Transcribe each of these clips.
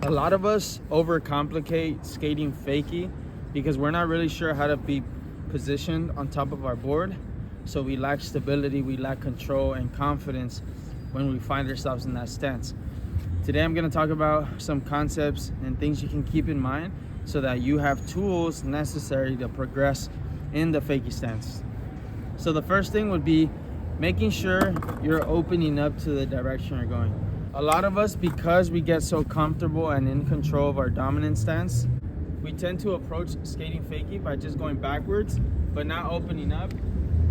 A lot of us overcomplicate skating fakie because we're not really sure how to be positioned on top of our board. So we lack stability, we lack control and confidence when we find ourselves in that stance. Today I'm going to talk about some concepts and things you can keep in mind so that you have tools necessary to progress in the fakie stance. So the first thing would be making sure you're opening up to the direction you're going. A lot of us, because we get so comfortable and in control of our dominant stance, we tend to approach skating fakie by just going backwards, but not opening up,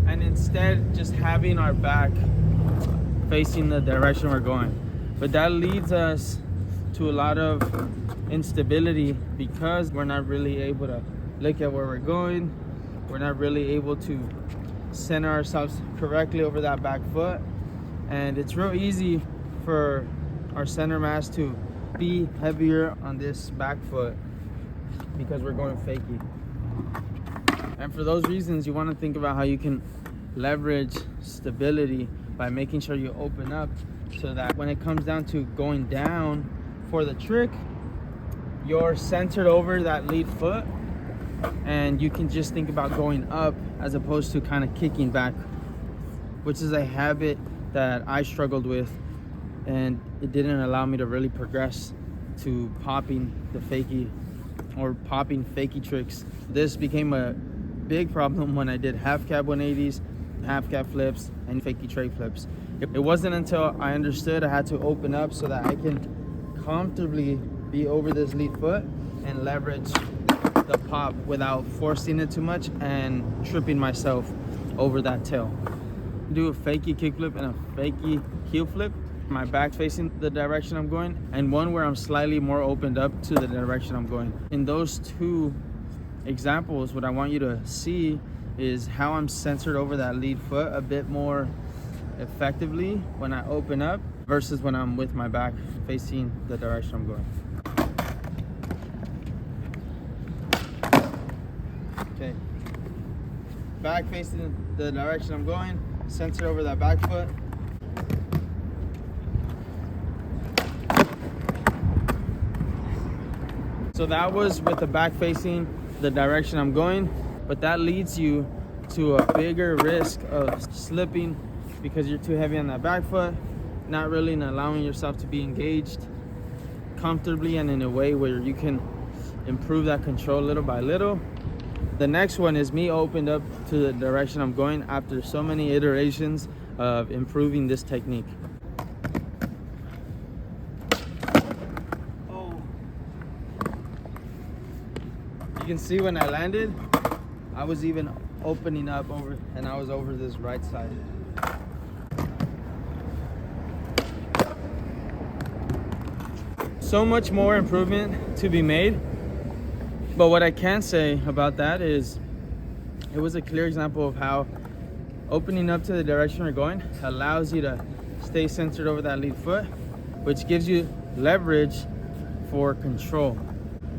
and instead just having our back facing the direction we're going. But that leads us to a lot of instability because we're not really able to look at where we're going. We're not really able to center ourselves correctly over that back foot. And it's real easy for our center mass to be heavier on this back foot because we're going fakie. And for those reasons, you want to think about how you can leverage stability by making sure you open up so that when it comes down to going down for the trick, you're centered over that lead foot and you can just think about going up as opposed to kind of kicking back, which is a habit that I struggled with, and it didn't allow me to really progress to popping the fakie or popping fakie tricks. This became a big problem when I did half cab 180s, half cab flips, and fakie tray flips. It wasn't until I understood I had to open up so that I can comfortably be over this lead foot and leverage the pop without forcing it too much and tripping myself over that tail. Do a fakie kickflip and a fakie heel flip, my back facing the direction I'm going, and one where I'm slightly more opened up to the direction I'm going. In those two examples, what I want you to see is how I'm centered over that lead foot a bit more effectively when I open up versus when I'm with my back facing the direction I'm going. Okay, back facing the direction I'm going, center over that back foot. So that was with the back facing the direction I'm going, but that leads you to a bigger risk of slipping because you're too heavy on that back foot, not really allowing yourself to be engaged comfortably and in a way where you can improve that control little by little. The next one is me opened up to the direction I'm going after so many iterations of improving this technique. You can see when I landed, I was even opening up over, and I was over this right side. So much more improvement to be made. But what I can say about that is it was a clear example of how opening up to the direction you're going allows you to stay centered over that lead foot, which gives you leverage for control.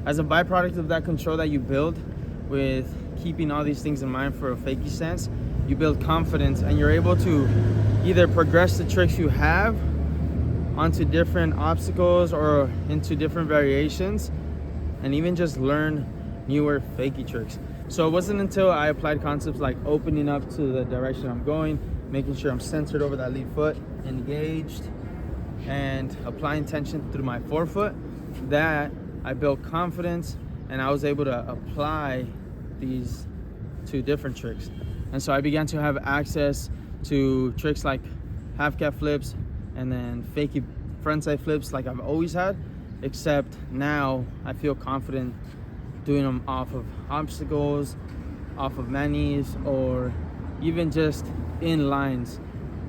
As a byproduct of that control that you build with keeping all these things in mind for a fakie stance, you build confidence and you're able to either progress the tricks you have onto different obstacles or into different variations, and even just learn newer fakie tricks. So it wasn't until I applied concepts like opening up to the direction I'm going, making sure I'm centered over that lead foot, engaged, and applying tension through my forefoot that I built confidence and I was able to apply these two different tricks. And so I began to have access to tricks like half cab flips and then fakie frontside flips like I've always had, except now I feel confident doing them off of obstacles, off of manis, or even just in lines.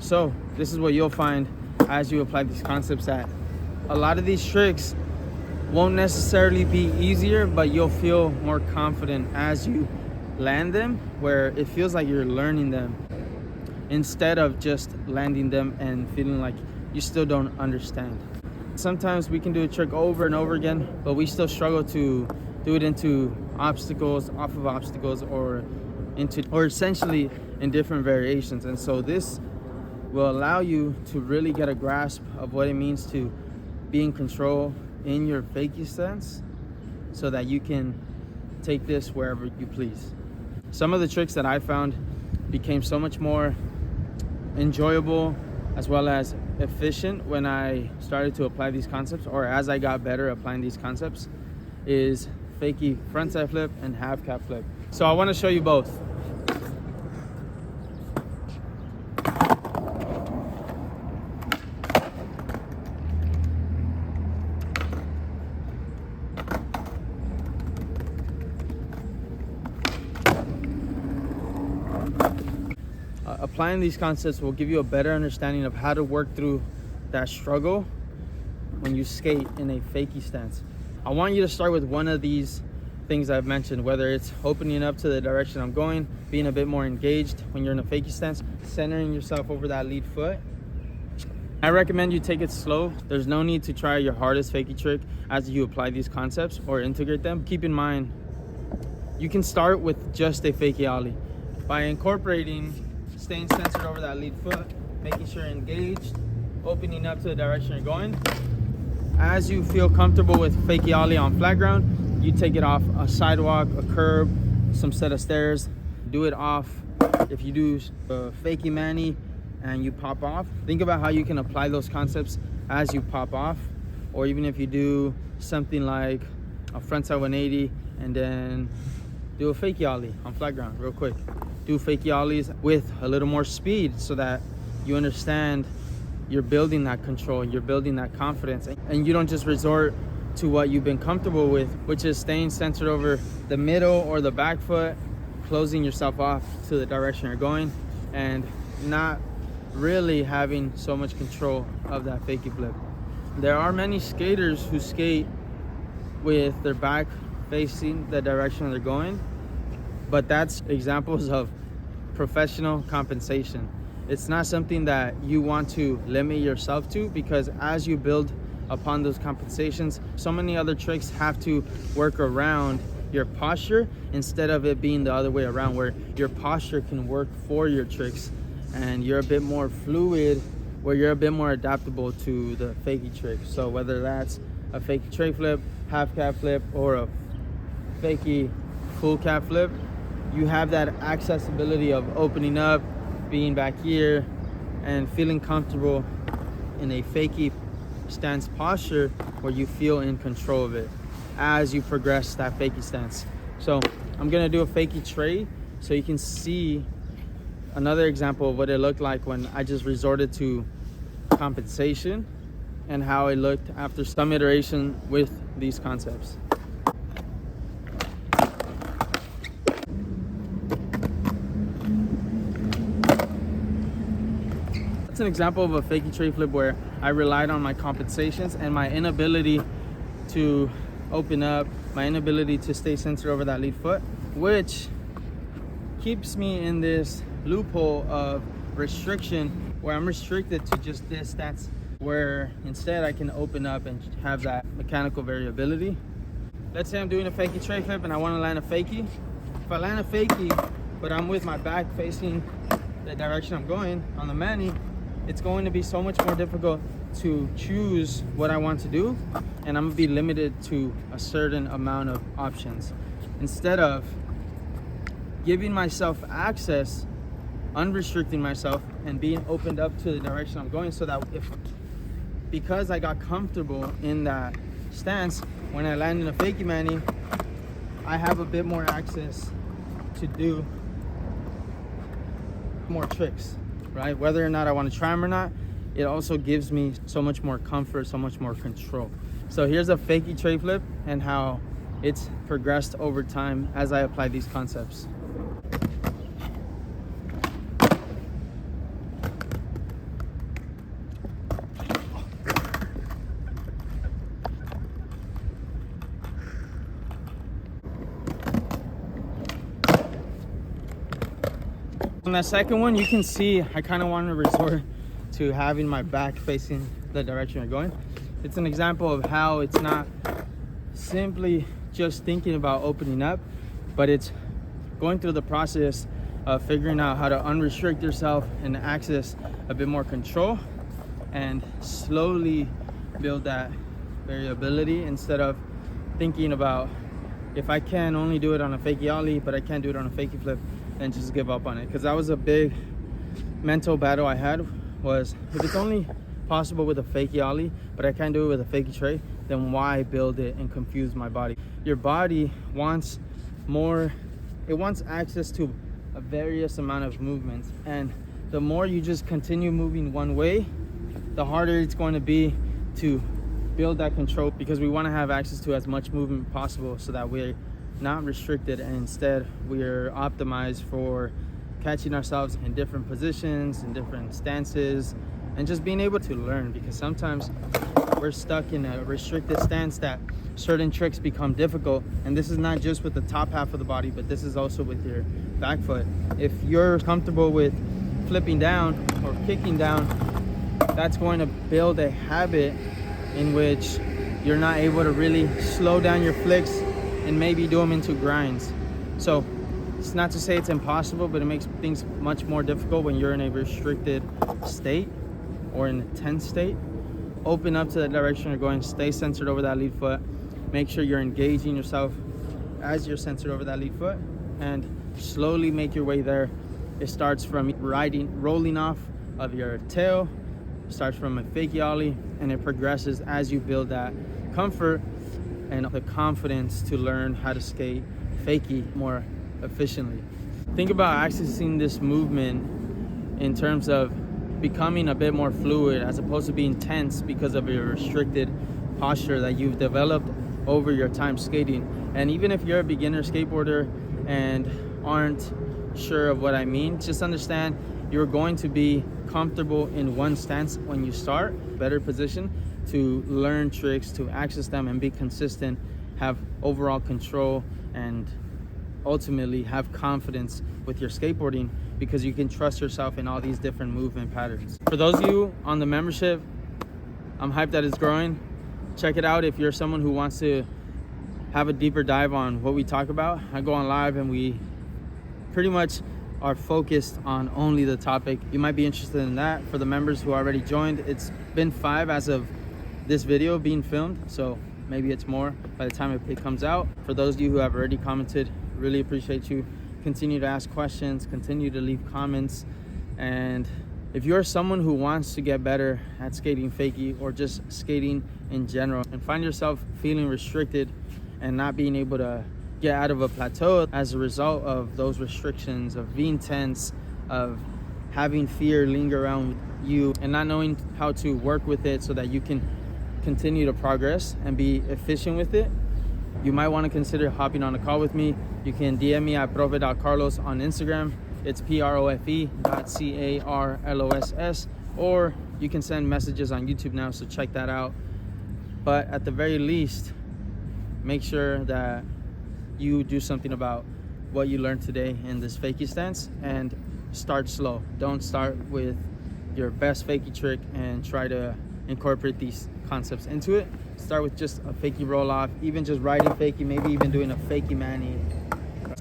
So this is what you'll find as you apply these concepts, that a lot of these tricks won't necessarily be easier, but you'll feel more confident as you land them, where it feels like you're learning them instead of just landing them and feeling like you still don't understand. Sometimes we can do a trick over and over again, but we still struggle to do it into obstacles, off of obstacles, or essentially in different variations. And so this will allow you to really get a grasp of what it means to be in control in your fakie stance so that you can take this wherever you please. Some of the tricks that I found became so much more enjoyable as well as efficient when I started to apply these concepts, or as I got better applying these concepts, is fakie frontside flip and half cab flip. So I want to show you both. Applying these concepts will give you a better understanding of how to work through that struggle when you skate in a fakie stance. I want you to start with one of these things I've mentioned, whether it's opening up to the direction I'm going, being a bit more engaged when you're in a fakie stance, centering yourself over that lead foot. I recommend you take it slow. There's no need to try your hardest fakie trick as you apply these concepts or integrate them. Keep in mind, you can start with just a fakie ollie. By incorporating staying centered over that lead foot, making sure you're engaged, opening up to the direction you're going. As you feel comfortable with fakie ollie on flat ground, you take it off a sidewalk, a curb, some set of stairs. Do it off. If you do a fakie mani and you pop off, think about how you can apply those concepts as you pop off. Or even if you do something like a frontside 180 and then do a fakie ollie on flat ground real quick. Do fakie ollies with a little more speed so that you understand you're building that control, you're building that confidence, and you don't just resort to what you've been comfortable with, which is staying centered over the middle or the back foot, closing yourself off to the direction you're going, and not really having so much control of that fakie flip. There are many skaters who skate with their back facing the direction they're going, but that's examples of professional compensation. It's not something that you want to limit yourself to, because as you build upon those compensations, so many other tricks have to work around your posture instead of it being the other way around, where your posture can work for your tricks and you're a bit more fluid, where you're a bit more adaptable to the fakie trick. So whether that's a fakie tray flip, half cab flip, or a fakie full cab flip, you have that accessibility of opening up, being back here, and feeling comfortable in a fakie stance posture where you feel in control of it as you progress that fakie stance. So I'm gonna do a fakie tray so you can see another example of what it looked like when I just resorted to compensation and how it looked after some iteration with these concepts. It's an example of a fakie tray flip where I relied on my compensations and my inability to open up, my inability to stay centered over that lead foot, which keeps me in this loophole of restriction where I'm restricted to just this stance, where instead I can open up and have that mechanical variability. Let's say I'm doing a fakie tray flip and I want to land a fakie. If I land a fakie, but I'm with my back facing the direction I'm going on the mani, it's going to be so much more difficult to choose what I want to do, and I'm gonna be limited to a certain amount of options. Instead of giving myself access, unrestricting myself, and being opened up to the direction I'm going, so that because I got comfortable in that stance, when I land in a fakie mani, I have a bit more access to do more tricks, right? Whether or not I want to try them or not, it also gives me so much more comfort, so much more control. So here's a fakie tray flip and how it's progressed over time as I apply these concepts. On that second one, you can see I kind of want to resort to having my back facing the direction you're going. It's an example of how it's not simply just thinking about opening up, but it's going through the process of figuring out how to unrestrict yourself and access a bit more control and slowly build that variability instead of thinking about, if I can only do it on a fakie ollie, but I can't do it on a fakie flip, then just give up on it. Because that was a big mental battle I had, was if it's only possible with a fakie ollie, but I can't do it with a fakie tray, then why build it and confuse my body? Your body wants more, it wants access to a various amount of movements, and the more you just continue moving one way, the harder it's going to be to build that control, because we want to have access to as much movement possible so that we're not restricted, and instead we're optimized for catching ourselves in different positions, in different stances, and just being able to learn. Because sometimes we're stuck in a restricted stance that certain tricks become difficult, and this is not just with the top half of the body, but this is also with your back foot. If you're comfortable with flipping down or kicking down, that's going to build a habit in which you're not able to really slow down your flicks and maybe do them into grinds. So it's not to say it's impossible, but it makes things much more difficult when you're in a restricted state or in a tense state. Open up to the direction you're going, stay centered over that lead foot, make sure you're engaging yourself as you're centered over that lead foot, and slowly make your way there. It starts from rolling off of your tail, starts from a fakie ollie, and it progresses as you build that comfort and the confidence to learn how to skate fakie more efficiently. Think about accessing this movement in terms of becoming a bit more fluid as opposed to being tense because of your restricted posture that you've developed over your time skating. And even if you're a beginner skateboarder and aren't sure of what I mean, just understand you're going to be comfortable in one stance when you start, better position to learn tricks, to access them and be consistent, have overall control, and ultimately have confidence with your skateboarding, because you can trust yourself in all these different movement patterns. For those of you on the membership, I'm hyped that it's growing. Check it out if you're someone who wants to have a deeper dive on what we talk about. I go on live and we pretty much are focused on only the topic. You might be interested in that. For the members who already joined, it's been 5 as of this video being filmed, so maybe it's more by the time it comes out. For those of you who have already commented, really appreciate you. Continue to ask questions, continue to leave comments, and if you're someone who wants to get better at skating fakie or just skating in general and find yourself feeling restricted and not being able to get out of a plateau as a result of those restrictions, of being tense, of having fear linger around you and not knowing how to work with it so that you can continue to progress and be efficient with it, you might want to consider hopping on a call with me. You can DM me at profe.carlos on Instagram. It's profe.carloss, or you can send messages on YouTube now, so check that out. But at the very least, make sure that you do something about what you learned today in this fakie stance, and start slow. Don't start with your best fakie trick and try to incorporate these concepts into it. Start with just a fakie roll off, even just riding fakie, maybe even doing a fakie mani,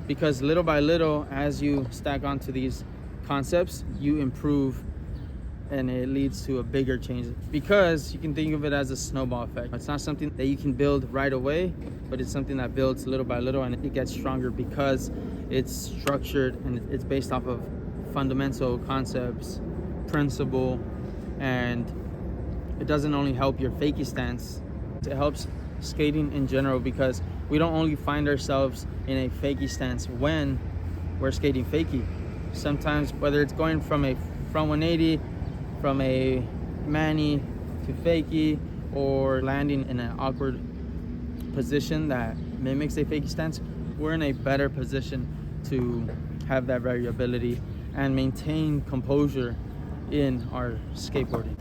because little by little, as you stack onto these concepts, you improve and it leads to a bigger change, because you can think of it as a snowball effect. It's not something that you can build right away, but it's something that builds little by little, and it gets stronger because it's structured and it's based off of fundamental concepts, principle, and it doesn't only help your fakie stance, it helps skating in general, because we don't only find ourselves in a fakie stance when we're skating fakie. Sometimes, whether it's going from a front 180, from a mani to fakie, or landing in an awkward position that mimics a fakie stance, we're in a better position to have that variability and maintain composure in our skateboarding.